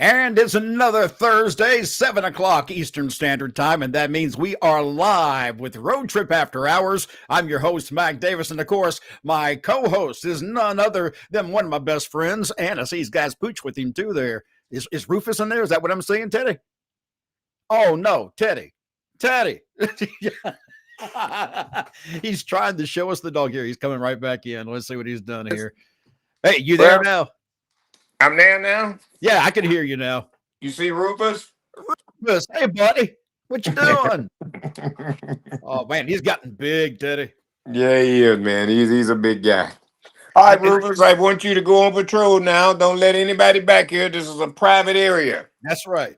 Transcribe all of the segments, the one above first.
And it's another Thursday, 7 o'clock Eastern Standard Time, and that means we are live with Road Trip After Hours. I'm your host, Mac Davis, and of course, my co-host is none other than one of my best friends, and I see he's got Pooch with him too there. Is Rufus in there? Is that what I'm saying, Teddy? Oh, no, Teddy. Teddy. He's trying to show us the dog here. He's coming right back in. Let's see what he's done here. Hey, you there now? I'm there now. Yeah, I can hear you now. You see Rufus? Rufus, hey, buddy. What you doing? Oh, man, he's gotten big, Teddy. Yeah, he is, man. He's a big guy. All right, Rufus, I want you to go on patrol now. Don't let anybody back here. This is a private area. That's right.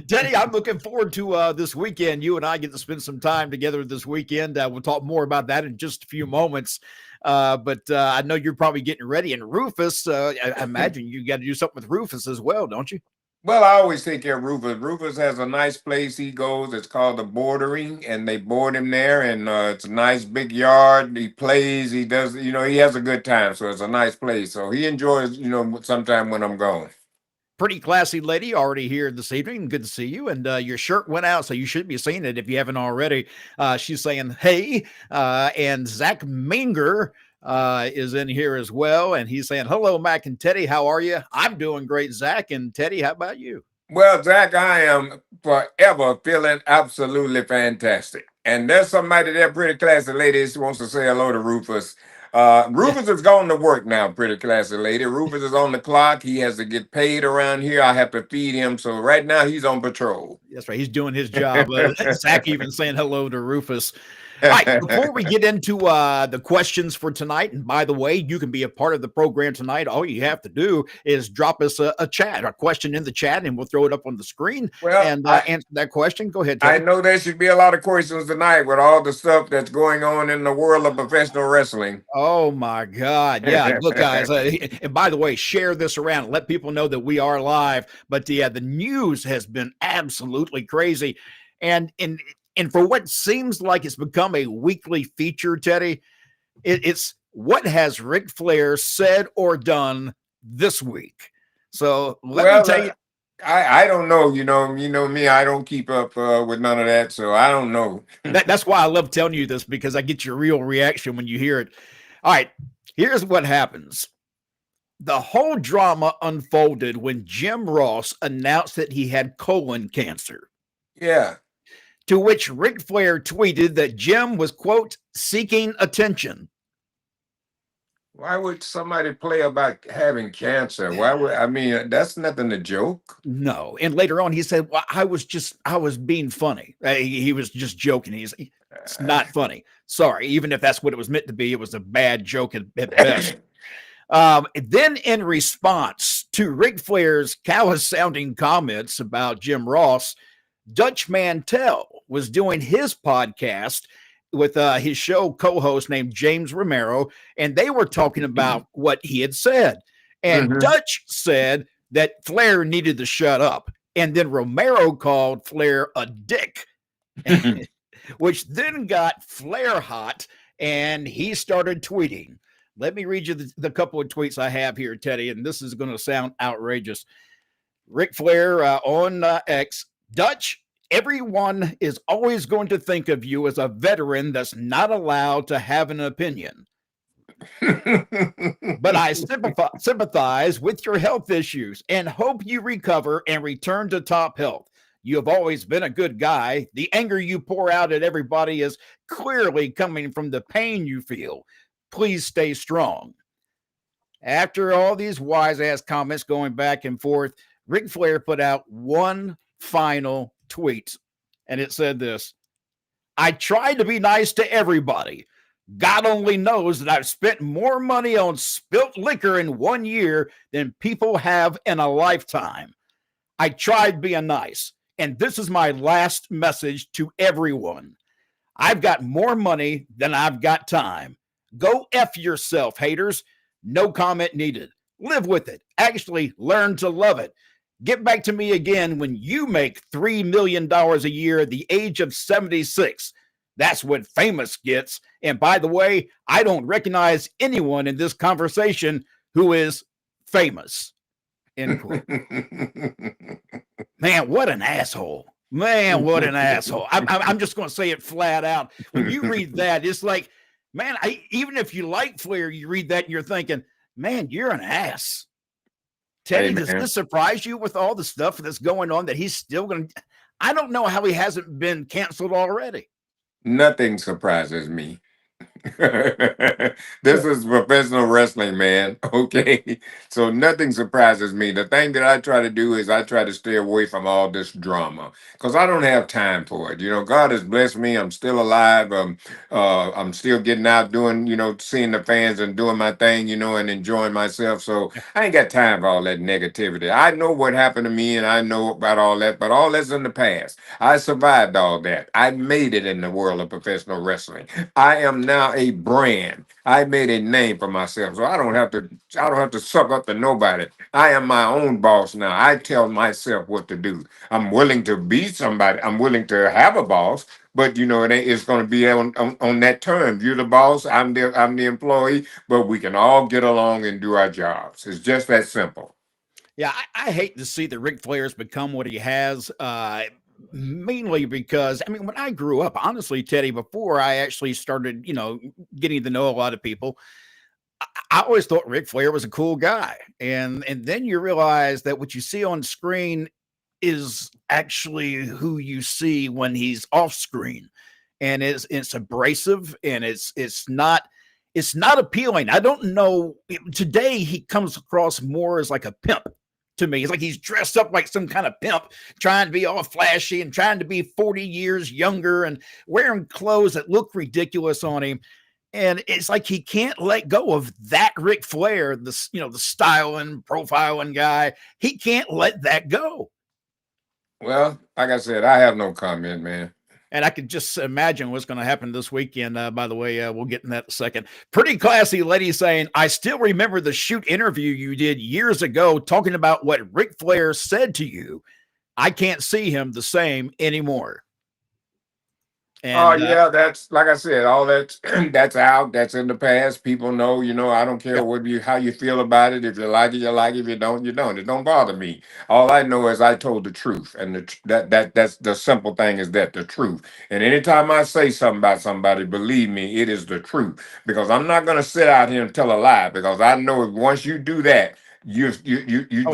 Teddy, I'm looking forward to this weekend. You and I get to spend some time together this weekend. We'll talk more about that in just a few moments. But I know you're probably getting ready. And Rufus, I imagine you got to do something with Rufus as well, don't you? Well, I always take care of Rufus. Rufus has a nice place he goes. It's called the Bordering, and they board him there. And it's a nice big yard. He plays. He does, he has a good time. So it's a nice place. So he enjoys, sometime when I'm gone. Pretty classy lady already here this evening. Good to see you. And your shirt went out, so you should be seeing it if you haven't already. She's saying, hey, and Zach Minger is in here as well. And he's saying, hello, Mac and Teddy. How are you? I'm doing great, Zach. And Teddy, how about you? Well, Zach, I am forever feeling absolutely fantastic. And there's somebody there, pretty classy lady, who wants to say hello to Rufus. Rufus is going to work now, pretty classy lady. Rufus is on the clock. He has to get paid around here. I have to feed him. So right now he's on patrol. That's right. He's doing his job. Zach even saying hello to Rufus. All right, before we get into the questions for tonight, and by the way, you can be a part of the program tonight. All you have to do is drop us a question in the chat, and we'll throw it up on the screen and answer that question. Go ahead, Teddy. I know there should be a lot of questions tonight with all the stuff that's going on in the world of professional wrestling. Oh, my God. Yeah, look, guys, and by the way, share this around. Let people know that we are live. But, the news has been absolutely crazy. And for what seems like it's become a weekly feature, Teddy, it's what has Ric Flair said or done this week. So let me tell you. I don't know. You know me. I don't keep up with none of that, so I don't know. That's why I love telling you this, because I get your real reaction when you hear it. All right, here's what happens. The whole drama unfolded when Jim Ross announced that he had colon cancer. Yeah. To which Ric Flair tweeted that Jim was, quote, seeking attention. Why would somebody play about having cancer? That's nothing to joke. No. And later on, he said, well, I was being funny. He was just joking. It's not funny. Sorry. Even if that's what it was meant to be, it was a bad joke at best. Then in response to Ric Flair's callous sounding comments about Jim Ross, Dutch Mantel was doing his podcast with his show co-host named James Romero, and they were talking about what he had said. And Dutch said that Flair needed to shut up. And then Romero called Flair a dick, which then got Flair hot, and he started tweeting. Let me read you the couple of tweets I have here, Teddy, and this is going to sound outrageous. Ric Flair on X, Dutch, everyone is always going to think of you as a veteran that's not allowed to have an opinion. But I sympathize with your health issues and hope you recover and return to top health. You have always been a good guy. The anger you pour out at everybody is clearly coming from the pain you feel. Please stay strong. After all these wise-ass comments going back and forth, Ric Flair put out one final tweet, and it said this: I tried to be nice to everybody. God only knows that I've spent more money on spilt liquor in 1 year than people have in a lifetime. I tried being nice, and this is my last message to everyone. I've got more money than I've got time. Go F yourself, haters. No comment needed. Live with it. Actually, learn to love it. Get back to me again when you make $3 million a year at the age of 76. That's what famous gets. And by the way, I don't recognize anyone in this conversation who is famous. End quote. Man, what an asshole. Man, what an asshole. I'm just going to say it flat out. When you read that, it's like, man, even if you like Flair, you read that and you're thinking, man, you're an ass. Teddy, Hey, does man. this surprise you with all the stuff that's going on that he's still going to? I don't know how he hasn't been canceled already. Nothing surprises me. This is professional wrestling, man. Okay. So nothing surprises me. The thing that I try to do is I try to stay away from all this drama because I don't have time for it. You know, God has blessed me. I'm still alive. I'm still getting out doing, seeing the fans and doing my thing, and enjoying myself. So I ain't got time for all that negativity. I know what happened to me and I know about all that, but all that's in the past. I survived all that. I made it in the world of professional wrestling. I am now a brand. I made a name for myself, so I don't have to suck up to nobody. I am my own boss now. I tell myself what to do. I'm willing to be somebody. I'm willing to have a boss, but it's going to be on that term. You're the boss. I'm the employee, but we can all get along and do our jobs. It's just that simple. Yeah, I hate to see that Ric Flair's become what he has. Mainly because when I grew up, honestly, Teddy, before I actually started, getting to know a lot of people, I always thought Ric Flair was a cool guy. And then you realize that what you see on screen is actually who you see when he's off screen. And it's abrasive and it's not appealing. I don't know. Today he comes across more as like a pimp to me. It's like he's dressed up like some kind of pimp, trying to be all flashy and trying to be 40 years younger and wearing clothes that look ridiculous on him. And it's like he can't let go of that Ric Flair, the styling, profiling guy. He can't let that go. Well, like I said, I have no comment, man. And I could just imagine what's going to happen this weekend. By the way, we'll get in that in a second. Pretty classy lady saying, I still remember the shoot interview you did years ago talking about what Ric Flair said to you. I can't see him the same anymore. Oh And yeah, that's like I said, all that that's out, that's in the past. People know, I don't care yeah, how you feel about it. If you like it, you like it. If you don't, you don't. It don't bother me. All I know is I told the truth, and that's the simple thing is that the truth. And anytime I say something about somebody, believe me, it is the truth. Because I'm not gonna sit out here and tell a lie. Because I know once you do that, oh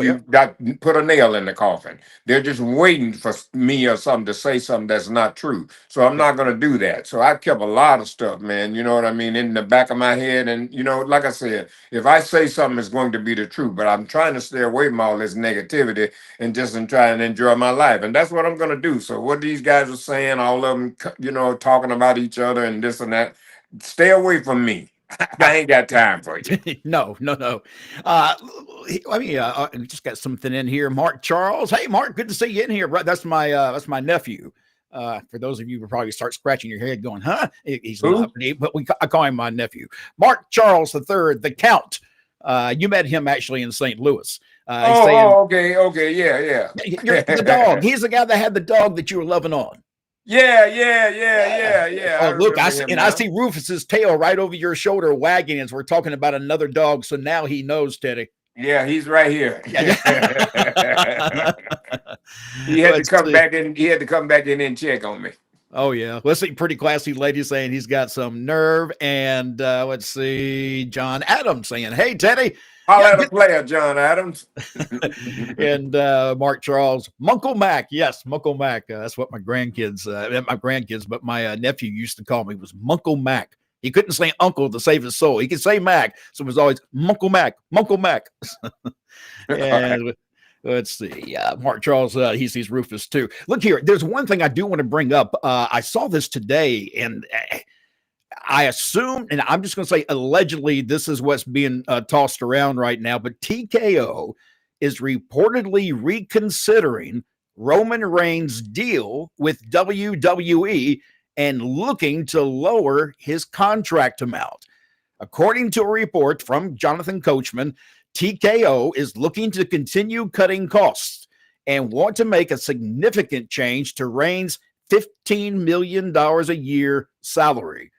yeah, you got put a nail in the coffin. They're just waiting for me or something to say something that's not true. So I'm yeah, not going to do that. So I kept a lot of stuff, man. You know what I mean? In the back of my head. And, like I said, if I say something, it's going to be the truth. But I'm trying to stay away from all this negativity and just try and enjoy my life. And that's what I'm going to do. So what these guys are saying, all of them, talking about each other and this and that, stay away from me. yeah. I ain't got time for you. No. We just got something in here. Mark Charles. Hey, Mark, good to see you in here. That's my nephew. For those of you who probably start scratching your head going, huh? He's not, Who? but I call him my nephew. Mark Charles III, the Count. You met him actually in St. Louis. He's saying, Okay, yeah, you're the dog. yeah. He's the guy that had the dog that you were loving on. Yeah. I Oh, look, remember him I now. see Rufus's tail right over your shoulder wagging as we're talking about another dog. So now he knows, Teddy. Yeah, he's right here. Yeah. He had to Let's come see. back in. He had to come back in and check on me. Oh yeah, let's see. Pretty classy lady saying he's got some nerve, and let's see. John Adams saying, "Hey Teddy, yeah, Holla at a good." player, John Adams. And Mark Charles, Munkle Mac, yes, Munkle Mac. That's what but my nephew used to call me was Munkle Mac. He couldn't say uncle to save his soul. He could say Mac, so it was always Munkle Mac, Munkle Mac. And let's see. Mark Charles, he sees Rufus too. Look here. There's one thing I do want to bring up. I saw this today, and I assume, and I'm just going to say allegedly, this is what's being tossed around right now, but TKO is reportedly reconsidering Roman Reigns' deal with WWE and looking to lower his contract amount. According to a report from Jonathan Coachman, TKO is looking to continue cutting costs and want to make a significant change to Reigns' $15 million a year salary.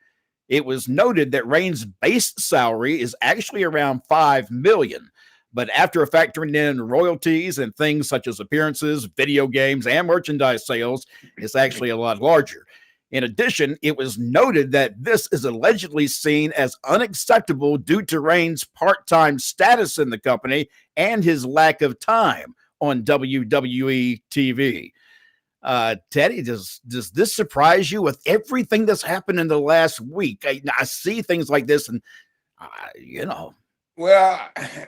It was noted that Reigns' base salary is actually around $5 million, But after factoring in royalties and things such as appearances, video games, and merchandise sales, it's actually a lot larger. In addition, it was noted that this is allegedly seen as unacceptable due to Reigns' part-time status in the company and his lack of time on WWE TV. Teddy, does this surprise you with everything that's happened in the last week? I see things like this, and you know, Well,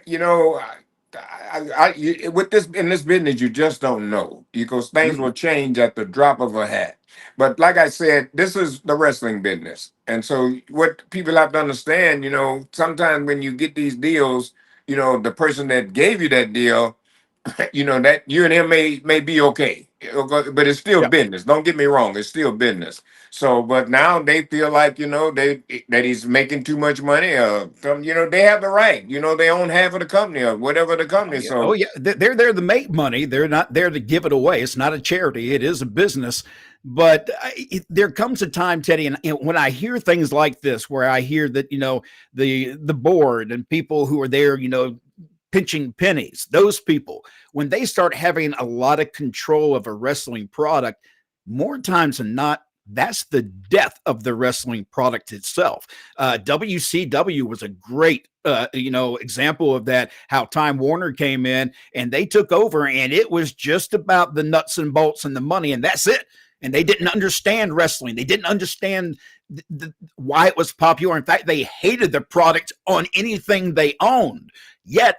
you know, with this in this business, you just don't know because things mm, will change at the drop of a hat. But like I said, this is the wrestling business, and so what people have to understand, sometimes when you get these deals, the person that gave you that deal, that you and him may be okay, but it's still yeah, business. Don't get me wrong, it's still business. So, but now they feel like that he's making too much money. They have the right. They own half of the company or whatever the oh company. yeah, oh So, yeah. They're there to make money. They're not there to give it away. It's not a charity. It is a business. But there comes a time, Teddy, and when I hear things like this, where I hear that the board and people who are there, pinching pennies, those people, when they start having a lot of control of a wrestling product, more times than not, that's the death of the wrestling product itself. WCW was a great, example of that. How Time Warner came in and they took over, and it was just about the nuts and bolts and the money, and that's it. And they didn't understand wrestling. They didn't understand why it was popular. In fact, they hated the product on anything they owned. Yet,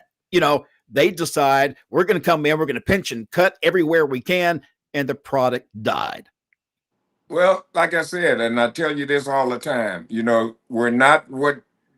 they decide we're going to come in, we're going to pinch and cut everywhere we can, and the product died. well, like I said, and I tell you this all the time, we're not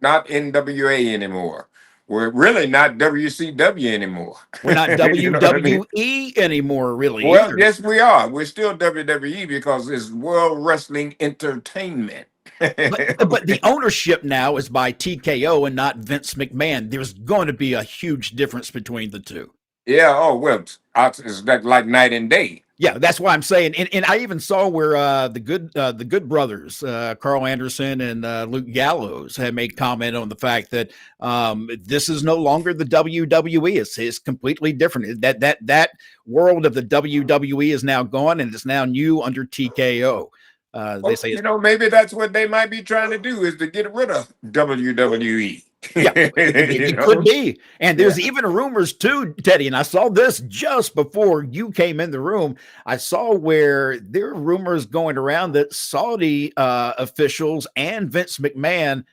NWA anymore. We're really not WCW anymore. We're not You know what I mean? WWE anymore, really, Well, either. yes, we are. We're still WWE because it's World Wrestling Entertainment. But the Okay. ownership now is by TKO and not Vince McMahon. There's going to be a huge difference between the two. Yeah. Oh well, it's like night and day. Yeah, that's why I'm saying, and I even saw where the good brothers, Carl Anderson and Luke Gallows, had made comment on the fact that this is no longer the WWE. It's completely different. That world of the WWE is now gone, and it's now new under TKO. They Oh, say it's maybe that's what they might be trying to do is to get rid of WWE. yeah, it could be. And Yeah. there's even rumors too, Teddy. And I saw this just before you came in the room. I saw where there are rumors going around that Saudi officials and Vince McMahon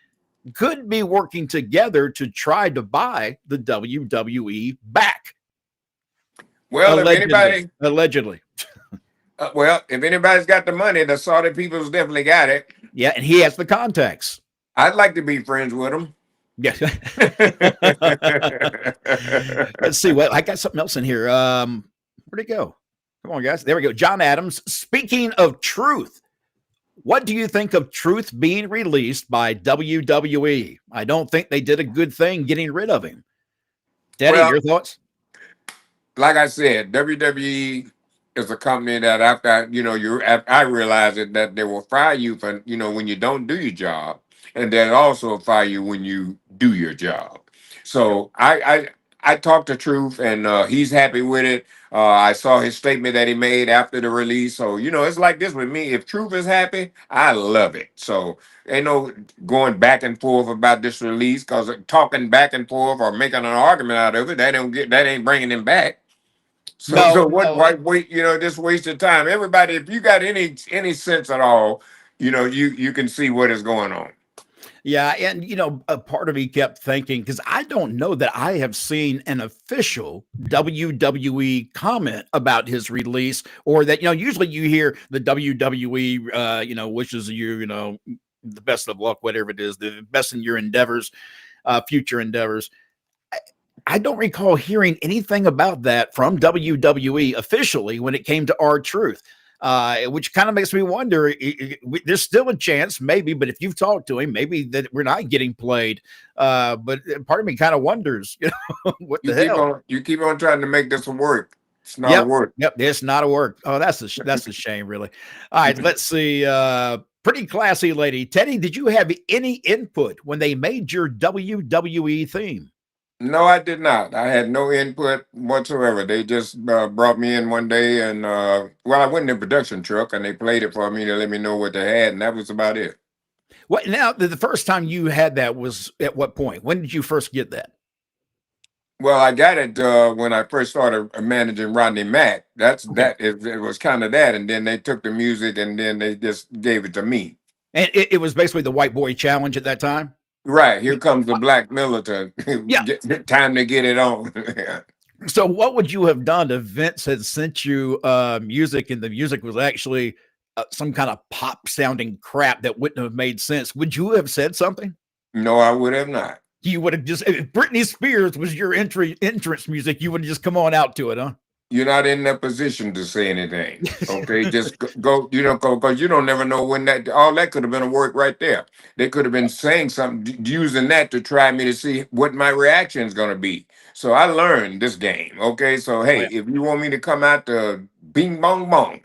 could be working together to try to buy the WWE back. Well, if Allegedly. anybody, Allegedly. if anybody's got the money, the Saudi people's definitely got it. Yeah, and he has the contacts. I'd like to be friends with them. Yeah. Let's see. Well, I got something else in here. Where'd it go? Come on, guys. There we go. John Adams. Speaking of truth, what do you think of truth being released by WWE? I don't think they did a good thing getting rid of him. Daddy, Well, your thoughts? like I said, WWE is a company that I realize it that they will fire you for when you don't do your job, and they'll also fire you when you do your job. Yep. So I talked the truth, and he's happy with it. I saw his statement that he made after the release. So it's like this with me. If truth is happy, I love it. So ain't no going back and forth about this release because talking back and forth or making an argument out of it that ain't bringing him back. So No, so what? no. Why wait? Just waste your time. Everybody, if you got any sense at all, you can see what is going on. Yeah, and a part of me kept thinking because I don't know that I have seen an official WWE comment about his release, or that usually you hear the WWE wishes you the best of luck, whatever it is, the best in your endeavors, future endeavors. I don't recall hearing anything about that from WWE officially when it came to our truth. Which kind of makes me wonder. There's still a chance, maybe, but if you've talked to him, maybe that we're not getting played. But part of me kind of wonders, what the hell? You keep on trying to make this work. It's not a Yep, work. yep. It's not a work. Oh, that's a shame, really. All right, let's see. Pretty classy lady, Teddy. Did you have any input when they made your WWE theme? No, I did not. I had no input whatsoever. They just brought me in one day, and well, I went in the production truck, and they played it for me to let me know what they had, and that was about it. What now? The first time you had that was at what point? When did you first get that? Well, I got it when I first started managing Rodney Mack. That's Okay, that. It was kind of that, and then they took the music, and then they just gave it to me. and it was basically the White Boy Challenge at that time. Right here Yeah. comes the black militant. Yeah. Time to get it on. So, what would you have done if Vince had sent you music and the music was actually some kind of pop sounding crap that wouldn't have made sense? Would you have said something? No, I would have not. You would have just, if Britney Spears was your entrance music, you would have just come on out to it, huh? You're not in a position to say anything. Okay, just go. You know, because you don't never know when that all that could have been a work right there. They could have been saying something, using that to try me to see what my reaction is going to be. So I learned this game. Okay, so Oh, hey, yeah. if you want me to come out to bing bong bong,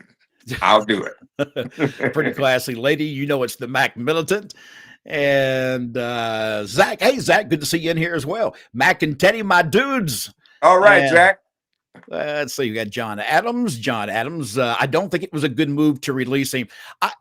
I'll do Pretty it. classy lady. You know, it's the Mac Militant. And Zach, hey, Zach, good to see you in here as well. Mac and Teddy, my dudes. All right, And Jack. let's see, you got John Adams. John Adams. I don't think it was a good move to release him.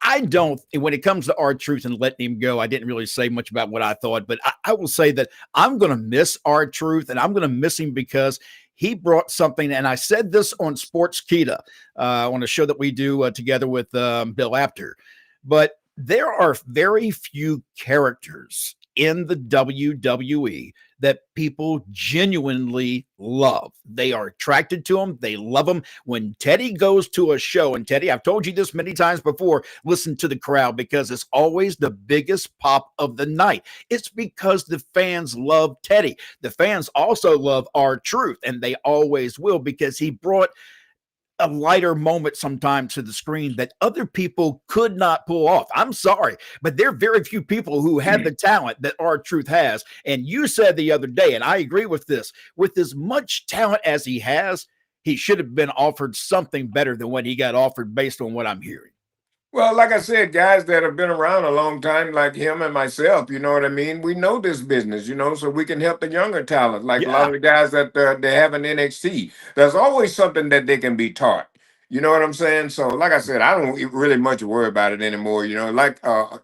I don't. When it comes to R-Truth and letting him go, I didn't really say much about what I thought, but I will say that I'm going to miss R-Truth, and I'm going to miss him because he brought something. And I said this on Sports Kita, on a show that we do together with Bill Apter. But there are very few characters in the WWE that people genuinely love. They are attracted to him. They love him. When Teddy goes to a show, and Teddy, I've told you this many times before, listen to the crowd because it's always the biggest pop of the night. It's because the fans love Teddy. The fans also love R-Truth, and they always will because he brought a lighter moment sometimes to the screen that other people could not pull off. I'm sorry, but there are very few people who have the talent that R-Truth has. And you said the other day, and I agree with as much talent as he has, he should have been offered something better than what he got offered based on what I'm hearing. Well, like I said, guys that have been around a long time, like him and myself, you know what I mean? We know this business, so we can help the younger talent, like a lot Yeah. of the guys that they have in NXT. There's always something that they can be taught. You know what I'm saying? So, like I said, I don't really much worry about it anymore. Like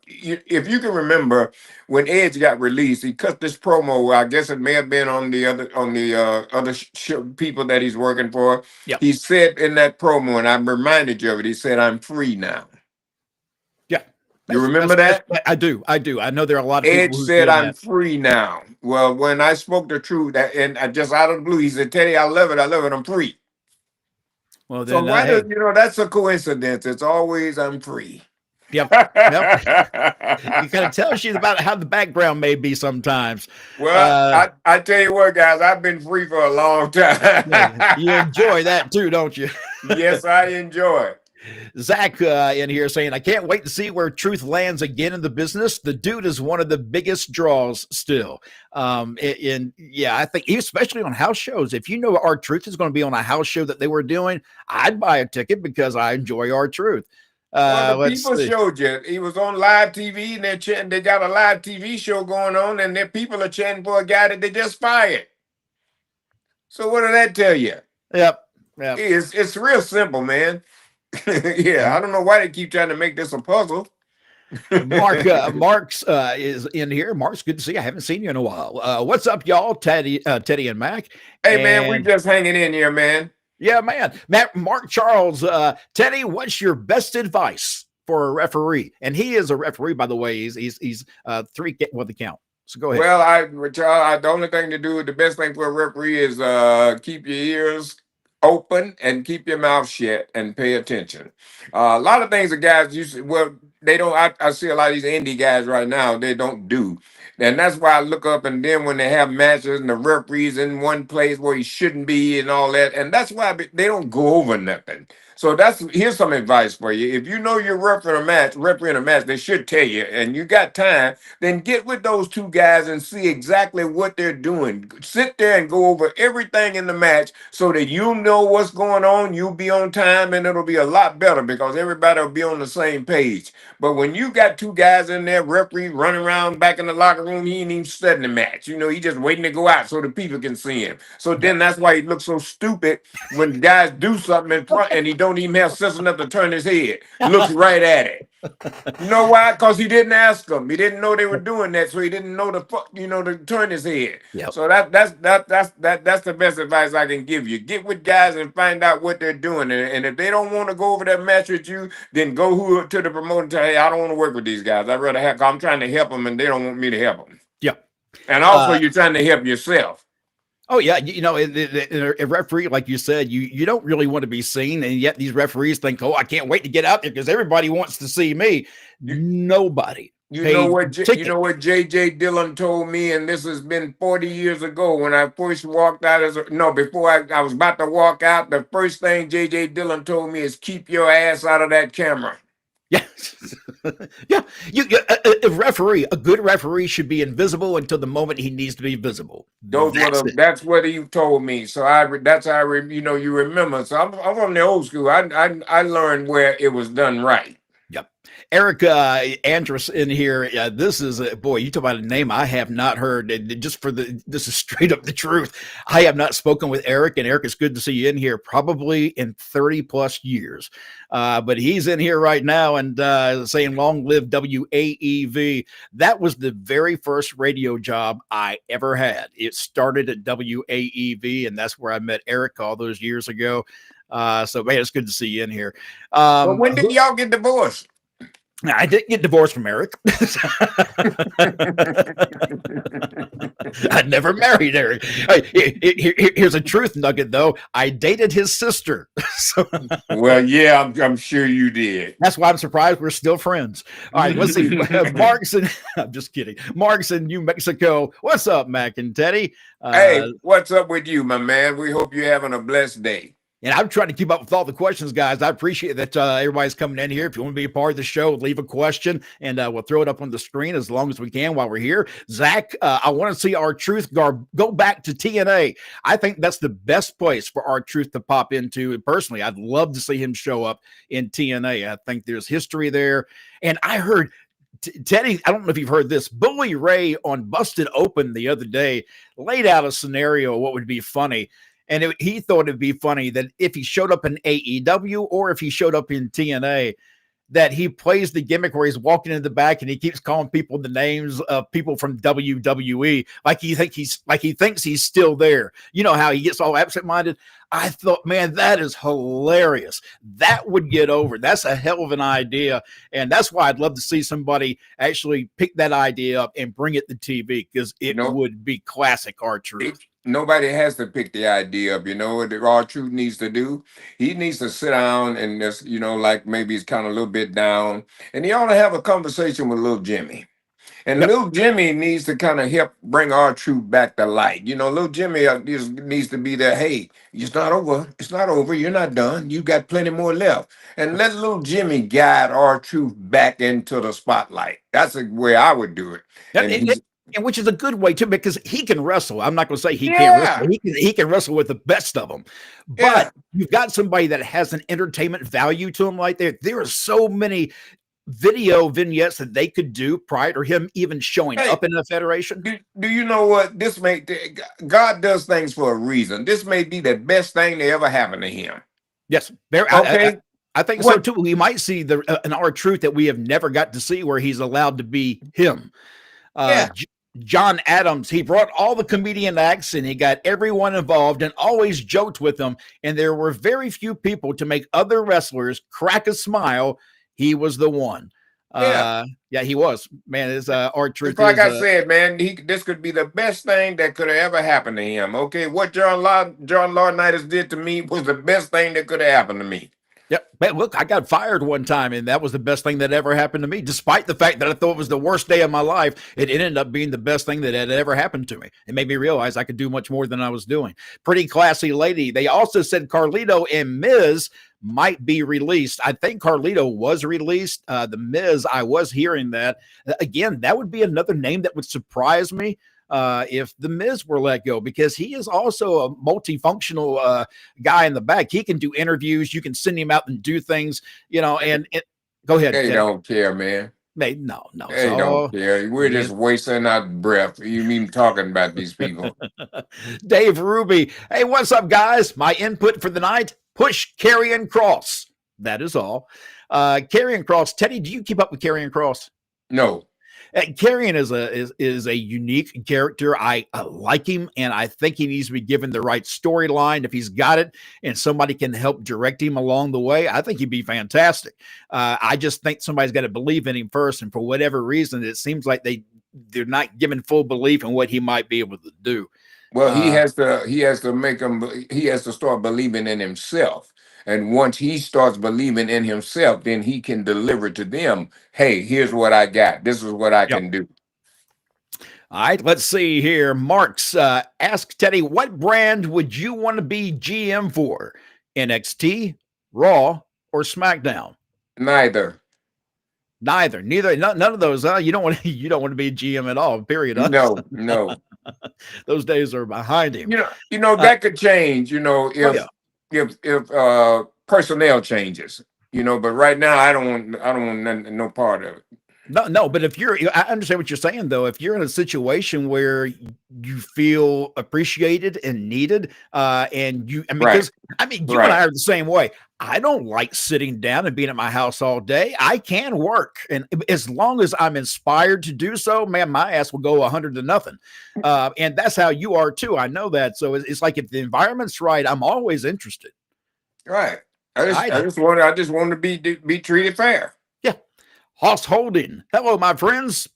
if you can remember when Edge got released, he cut this promo. I guess it may have been on the other people that he's working for. Yeah. He said in that promo, and I'm reminded you of it. He said, "I'm free now." Yeah. You That's remember that? I do. I do. I know there are a lot of Edge people who's said, doing "I'm that. free now." Well, when I spoke the truth, and I just out of the blue, he said, "Teddy, I love it. I love it. I'm free." Well, So then, why does hey, that's a coincidence? It's always I'm free. yep. Well, it kind of tells you about how the background may be sometimes. Well, Uh, I tell you what, guys, I've been free for a long you time. enjoy that too, don't you? Yes, I enjoy it. Zach in here saying, I can't wait to see where Truth lands again in the business. The dude is one of the biggest draws still. Yeah, I think especially on house shows. If you know R-Truth is going to be on a house show that they were doing, I'd buy a ticket because I enjoy R-Truth. Well, the Let's people see. showed you. He was on live TV, and they're chanting. They got a live TV show going on, and their people are chanting for a guy that they just fired. So what did that tell you? Yep. Yep. It's real simple, man. Yeah, I don't know why they keep trying to make this a puzzle. Mark's is in here. Mark's good to see you. I haven't seen you in a while. What's up, y'all? Teddy and Mac. Hey, man, we And just hanging in here, man. yeah, man. Mark Charles, Teddy, what's your best advice for a referee? And he is a referee, by the way. He's three with the count. So go ahead. Well, the only thing to do, the best thing for a referee is keep your ears open and keep your mouth shut and pay attention. A lot of things that guys used to, well, they don't. I see a lot of these indie guys right now. They don't do, and that's why I look up. And then when they have matches and the referees in one place where he shouldn't be and all that, and that's why they don't go over nothing. So here's some advice for you. If you know you're refereeing a match, they should tell you, and you got time, then get with those two guys and see exactly what they're doing. Sit there and go over everything in the match so that you know what's going on. You'll be on time, and it'll be a lot better because everybody will be on the same page. But when you got two guys in there, referee running around back in the locker room. He ain't even studying the match. You know, he just waiting to go out so the people can see him. So then that's why he looks so stupid when guys do something in front and he don't even have sense enough to turn his head. Looks right at it. You know why? Because he didn't ask them. He didn't know they were doing that, so he didn't know to turn his head. Yep. So that's the best advice I can give you. Get with guys and find out what they're doing, and if they don't want to go over that match with you, then go to the promoter and tell, hey, I don't want to work with these guys. I'd rather have. I'm trying to help them, and they don't want me to help them. Yep. And also, you're trying to help yourself. Oh yeah, you know, a referee, like you said, you don't really want to be seen, and yet these referees think, oh, I can't wait to get out there because everybody wants to see me. Nobody. You know what J.J. Dillon told me, and this has been 40 years ago when I first walked out before I was about to walk out, the first thing J.J. Dillon told me is keep your ass out of that camera. Yeah. Yeah. A good referee should be invisible until the moment he needs to be visible. That's what he told me. So that's how you remember. So I'm from the old school. I learned where it was done right. Yep. Eric Andrus in here. This is boy. You talk about a name I have not heard. This is straight up the truth. I have not spoken with Eric, and Eric, it's good to see you in here. Probably in 30 plus years, but he's in here right now and saying, "Long live WAEV." That was the very first radio job I ever had. It started at WAEV, and that's where I met Eric all those years ago. So man, it's good to see you in here. But when did y'all get divorced? I didn't get divorced from Eric. I never married Eric. Here's a truth nugget, though. I dated his sister. Well, yeah, I'm sure you did. That's why I'm surprised we're still friends. All right, let's see. Mark's I'm just kidding. Mark's in New Mexico. What's up, Mac and Teddy? Hey, what's up with you, my man? We hope you're having a blessed day. And I'm trying to keep up with all the questions, guys. I appreciate that everybody's coming in here. If you want to be a part of the show, leave a question, and we'll throw it up on the screen as long as we can while we're here. Zach, I want to see R-Truth go back to TNA. I think that's the best place for R-Truth to pop into. And personally, I'd love to see him show up in TNA. I think there's history there. And I heard Teddy, I don't know if you've heard this. Bully Ray on Busted Open the other day laid out a scenario what would be funny. And he thought it'd be funny that if he showed up in AEW or if he showed up in TNA, that he plays the gimmick where he's walking in the back and he keeps calling people the names of people from WWE, like he thinks he's still there. You know how he gets all absent-minded. I thought, man, that is hilarious. That would get over. That's a hell of an idea, and that's why I'd love to see somebody actually pick that idea up and bring it to TV because it would be classic R-Truth. Nobody has to pick the idea up. You know what R-Truth needs to do? He needs to sit down and just, like maybe he's kind of a little bit down. And he ought to have a conversation with little Jimmy. And little Jimmy needs to kind of help bring R-Truth back to light. Little Jimmy needs to be there. Hey, it's not over. It's not over. You're not done. You got plenty more left. And let little Jimmy guide R-Truth back into the spotlight. That's the way I would do it. And which is a good way too, because he can wrestle. I'm not going to say he can't wrestle. He can wrestle with the best of them. But you've got somebody that has an entertainment value to him like that. There are so many video vignettes that they could do prior to him even showing up in the Federation. Do you know what? God does things for a reason. This may be the best thing that ever happened to him. Yes. Okay. I think so too. We might see an R-Truth that we have never got to see where he's allowed to be him. John Adams, he brought all the comedian acts and he got everyone involved and always joked with them. And there were very few people to make other wrestlers crack a smile. He was the one. He was. Man, it's R-Truth. Like I said, man, this could be the best thing that could have ever happened to him. Okay, what John Laurinaitis did to me was the best thing that could have happened to me. Yep. Man, look, I got fired one time, and that was the best thing that ever happened to me. Despite the fact that I thought it was the worst day of my life, it ended up being the best thing that had ever happened to me. It made me realize I could do much more than I was doing. Pretty classy lady. They also said Carlito and Miz might be released. I think Carlito was released. The Miz, I was hearing that. Again, that would be another name that would surprise me. If the Miz were let go, because he is also a multifunctional guy in the back. He can do interviews. You can send him out and do things, and go ahead. They don't care, man. No. They don't So care. We're just wasting our breath. You mean talking about these people? Dave Ruby. Hey, what's up, guys? My input for the night: push Karrion Kross. That is all. Karrion Kross. Teddy, do you keep up with Karrion Kross? No. Karrion is a unique character. I like him, and I think he needs to be given the right storyline. If he's got it, and somebody can help direct him along the way, I think he'd be fantastic. I just think somebody's got to believe in him first, and for whatever reason, it seems like they're not giving full belief in what he might be able to do. Well, he has to make him. He has to start believing in himself. And once he starts believing in himself, then he can deliver to them, hey, here's what I got. This is what I Yep. can do. All right, let's see here. Marks, ask Teddy, what brand would you want to be GM for? NXT, Raw, or SmackDown? Neither. Neither. None of those. You don't want to be a GM at all. Period. No. Those days are behind him. That could change. Yeah. If personnel changes. But right now I don't want no part of it. No, but I understand what you're saying, though. If you're in a situation where you feel appreciated and needed, because you and I are the same way. I don't like sitting down and being at my house all day. I can work, and as long as I'm inspired to do so, man, my ass will go 100-0. And that's how you are too. I know that. So it's like if the environment's right, I'm always interested. Right. I just want to be treated fair. Yeah. Hoss Holding. Hello, my friends.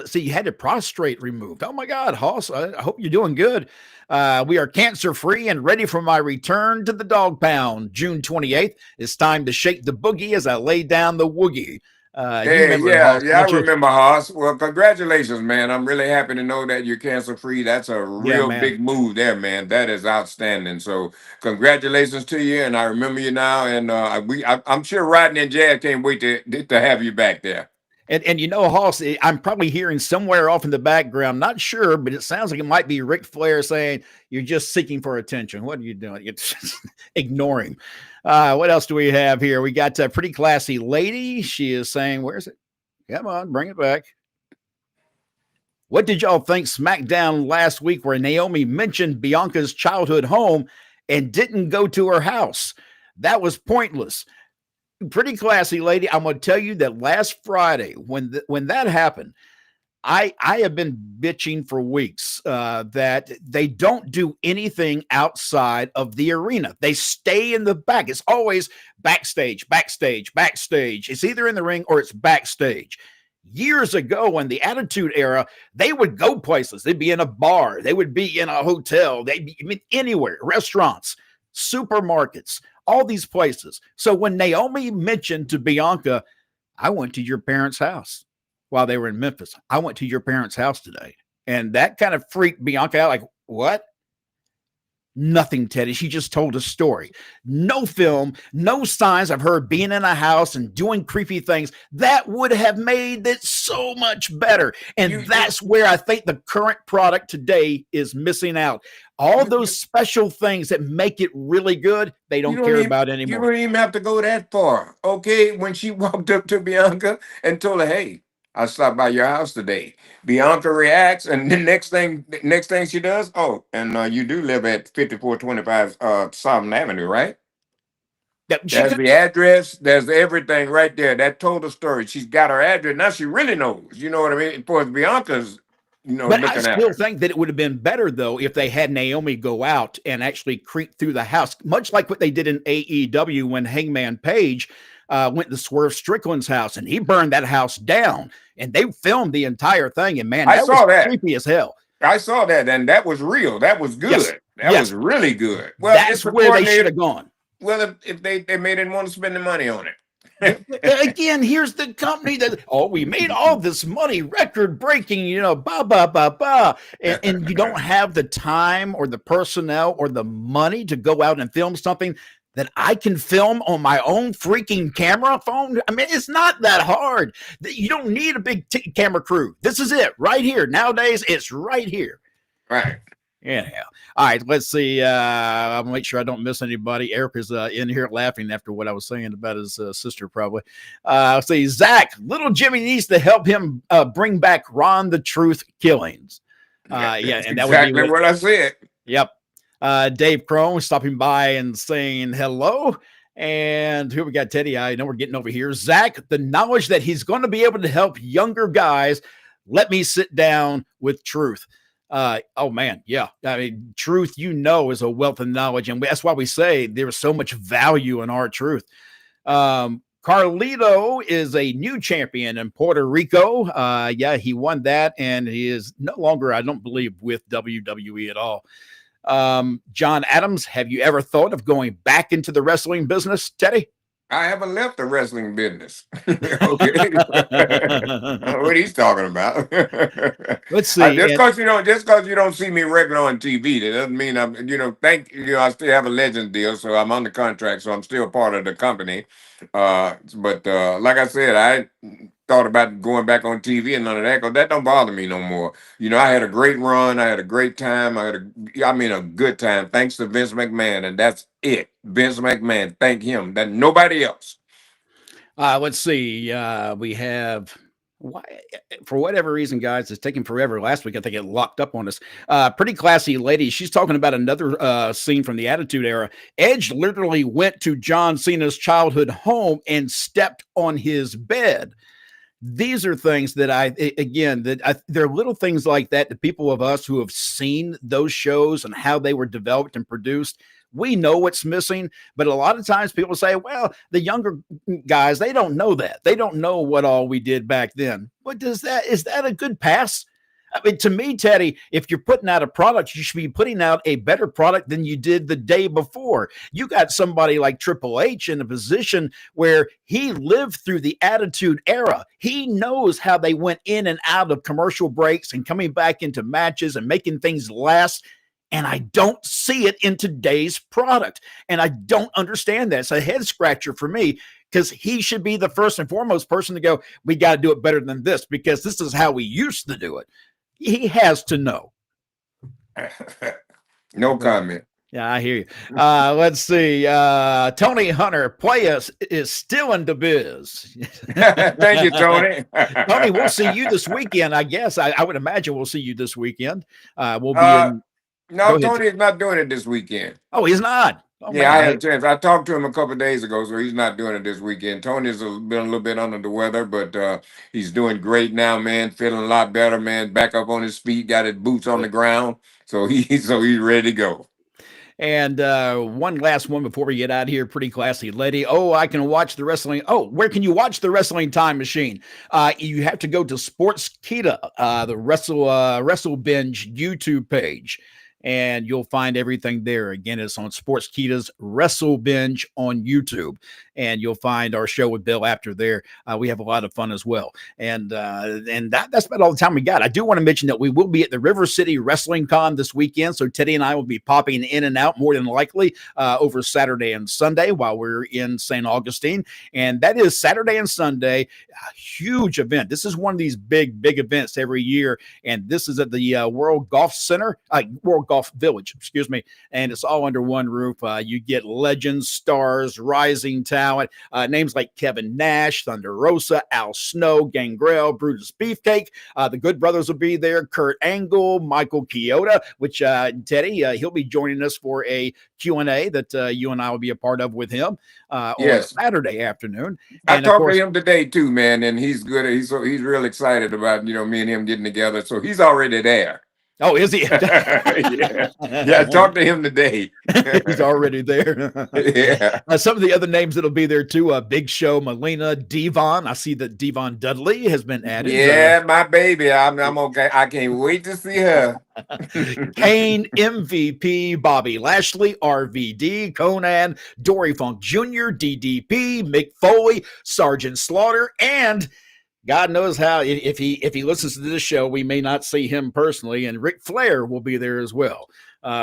See, you had a prostrate removed. Oh my God, Hoss. I hope you're doing good. We are cancer-free and ready for my return to the dog pound. June 28th. It's time to shake the boogie as I lay down the woogie. I remember Hoss. Well, congratulations, man. I'm really happy to know that you're cancer-free. That's a real big move there, man. That is outstanding. So congratulations to you, and I remember you now. And I'm sure Rodney and Jad can't wait to have you back there. And Hoss, I'm probably hearing somewhere off in the background, not sure, but it sounds like it might be Ric Flair saying, you're just seeking for attention. What are you doing? You're just ignoring. What else do we have here? We got a pretty classy lady. She is saying, where's it? Come on, bring it back. What did y'all think SmackDown last week where Naomi mentioned Bianca's childhood home and didn't go to her house? That was pointless. Pretty classy lady. I'm going to tell you that last Friday, when that happened, I have been bitching for weeks that they don't do anything outside of the arena. They stay in the back. It's always backstage. It's either in the ring or it's backstage. Years ago in the Attitude Era, they would go places. They'd be in a bar. They would be in a hotel. They'd be anywhere, restaurants, supermarkets, all these places. So when Naomi mentioned to Bianca, I went to your parents' house while they were in Memphis. I went to your parents' house today. And that kind of freaked Bianca out. Like, what? Nothing, Teddy. She just told a story. No film, no signs of her being in a house and doing creepy things. That would have made it so much better. And that's where I think the current product today is missing out. All those special things that make it really good, they don't care about anymore. You don't even have to go that far. Okay, when she walked up to Bianca and told her, hey, I stopped by your house today. Bianca reacts, and the next thing she does, and you do live at 5425 Southern Avenue, right? There's the address. There's everything right there. That told the story. She's got her address. Now she really knows. You know what I mean? For Bianca's, but I still think that it would have been better, though, if they had Naomi go out and actually creep through the house, much like what they did in AEW when Hangman Page went to Swerve Strickland's house, and he burned that house down. And they filmed the entire thing, and man, that was creepy as hell. I saw that, and that was real. That was good. Yes. That was really good. Well, that's where they should have gone. Well, if they didn't want to spend the money on it. Again, here's the company that, we made all this money, record breaking, and you don't have the time or the personnel or the money to go out and film something that I can film on my own freaking camera phone. I mean, it's not that hard. You don't need a big camera crew. This is it right here. Nowadays, it's right here. Right. Anyhow, all right. Let's see. I'll make sure I don't miss anybody. Eric is in here laughing after what I was saying about his sister, probably. Let's see. Zach, little Jimmy needs to help him bring back Ron the Truth killings. Yeah, That's and that would be exactly what I said. Yep. Dave Crone stopping by and saying hello. And here we got Teddy. I know we're getting over here. Zach, the knowledge that he's going to be able to help younger guys. Let me sit down with Truth. Oh man, yeah. I mean, Truth, is a wealth of knowledge, and that's why we say there's so much value in our Truth. Carlito is a new champion in Puerto Rico. Yeah, he won that, and he is no longer, I don't believe, with WWE at all. John Adams, have you ever thought of going back into the wrestling business, Teddy? I haven't left the wrestling business. Okay. What he's talking about. Let's see. Just because you don't see me regular on TV, that doesn't mean I'm, I still have a Legends deal, so I'm under contract, so I'm still part of the company. But like I said, I thought about going back on TV and none of that, because that don't bother me no more. I had a great run. I had a great time. a good time, thanks to Vince McMahon, and that's it. Vince McMahon, thank him. That nobody else. Let's see. We have for whatever reason, guys, it's taking forever. Last week, I think it locked up on us. Pretty classy lady. She's talking about another scene from the Attitude Era. Edge literally went to John Cena's childhood home and stepped on his bed. These are things that there are little things like that to people of us who have seen those shows and how they were developed and produced. We know what's missing, but a lot of times people say, well, the younger guys, they don't know that. They don't know what all we did back then. Is that a good pass? I mean, to me, Teddy, if you're putting out a product, you should be putting out a better product than you did the day before. You got somebody like Triple H in a position where he lived through the Attitude Era. He knows how they went in and out of commercial breaks and coming back into matches and making things last. And I don't see it in today's product. And I don't understand that. It's a head scratcher for me, because he should be the first and foremost person to go, we got to do it better than this, because this is how we used to do it. He has to know. No comment. Yeah, I hear you. Let's see. Tony Hunter, Playas is still in the biz. Thank you, Tony. Tony, we'll see you this weekend, I guess. I would imagine we'll see you this weekend. We'll be in. No, Tony is not doing it this weekend. Oh, he's not? Oh, yeah, man. I had a chance. I talked to him a couple of days ago, so he's not doing it this weekend. Tony's been a little bit under the weather, but he's doing great now, man. Feeling a lot better, man. Back up on his feet, got his boots on the ground, so he's ready to go. And one last one before we get out of here. Pretty classy lady. Oh, I can watch the wrestling. Oh, where can you watch the Wrestling Time Machine? You have to go to Sportskeeda, the Wrestle Binge YouTube page, and you'll find everything there. Again, it's on Sportskeeda's Wrestle Binge on YouTube, and you'll find our show with Bill Apter there. We have a lot of fun as well. And that's about all the time we got. I do want to mention that we will be at the River City Wrestling Con this weekend, so Teddy and I will be popping in and out more than likely over Saturday and Sunday while we're in St. Augustine. And that is Saturday and Sunday, a huge event. This is one of these big events every year, and this is at the World Golf Village, excuse me, and it's all under one roof. You get legends, stars, rising talent, names like Kevin Nash, Thunder Rosa, Al Snow, Gangrel, Brutus Beefcake. The Good Brothers will be there. Kurt Angle, Michael Chioda, which Teddy, he'll be joining us for a Q&A that you and I will be a part of with him on Saturday afternoon. I talked to him today too, man, and he's good. He's real excited about me and him getting together. So he's already there. Oh, is he? Yeah, I talked to him today. He's already there. Yeah. Some of the other names that'll be there too: Big Show, Melina, Devon. I see that Devon Dudley has been added. Yeah, my baby. I'm okay. I can't wait to see her. Kane, MVP, Bobby Lashley, RVD, Conan, Dory Funk Jr., DDP, Mick Foley, Sergeant Slaughter, and God knows how, if he listens to this show, we may not see him personally, and Ric Flair will be there as well.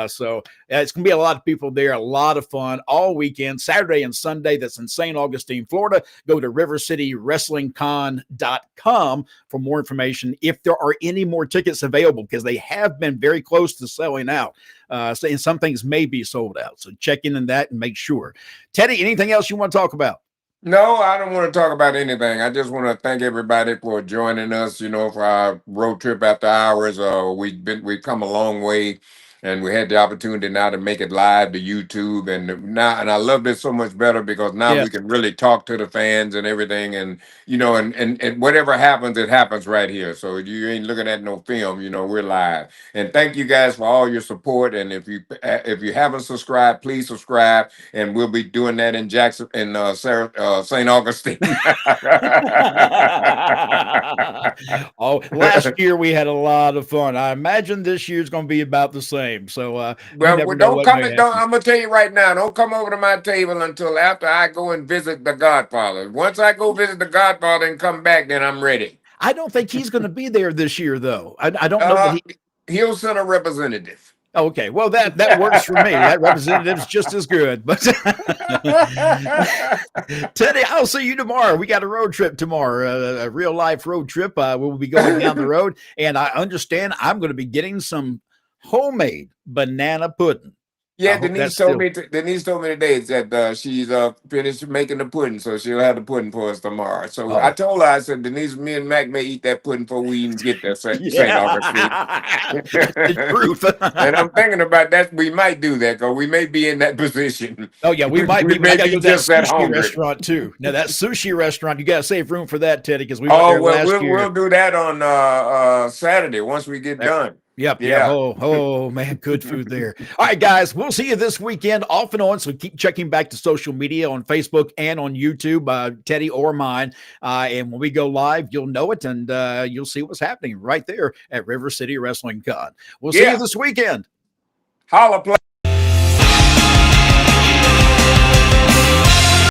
So it's going to be a lot of people there, a lot of fun all weekend, Saturday and Sunday. That's in St. Augustine, Florida. Go to rivercitywrestlingcon.com for more information if there are any more tickets available, because they have been very close to selling out. And some things may be sold out. So check in that and make sure. Teddy, anything else you want to talk about? No, I don't want to talk about anything. I just want to thank everybody for joining us, for our road trip after hours. We've come a long way, and we had the opportunity now to make it live to YouTube, and I love this so much better because now Yes. we can really talk to the fans and everything, and and whatever happens, it happens right here. So you ain't looking at no film, we're live. And thank you guys for all your support. And if you haven't subscribed, please subscribe, and we'll be doing that in Jackson and St. Augustine. Oh, last year we had a lot of fun. I imagine this year's going to be about the same. So you never know Don't what come. may Don't. happen. I'm gonna tell you right now. Don't come over to my table until after I go and visit the Godfather. Once I go visit the Godfather and come back, then I'm ready. I don't think he's going to be there this year, though. I don't know that he. He'll send a representative. Okay, well that works for me. That representative's just as good. But Teddy, I'll see you tomorrow. We got a road trip tomorrow, a real life road trip. We'll be going down the road, and I understand I'm going to be getting some homemade banana pudding. Yeah, Denise told me today that she's finished making the pudding, so she'll have the pudding for us tomorrow. So I told her, I said, Denise, me and Mac may eat that pudding before we even get there, St. Augustine. The truth. And I'm thinking about that. We might do that because we may be in that position. Oh yeah, we might be. May be just that sushi hungry. Restaurant too. Now that sushi restaurant, you got to save room for that, Teddy, because we went there last year. We'll do that on Saturday once we get done. Yep. Yeah. Oh, man, good food there. All right, guys, we'll see you this weekend off and on. So keep checking back to social media on Facebook and on YouTube, Teddy or mine. And when we go live, you'll know it, and you'll see what's happening right there at River City Wrestling Con. We'll see you this weekend. Holla, play.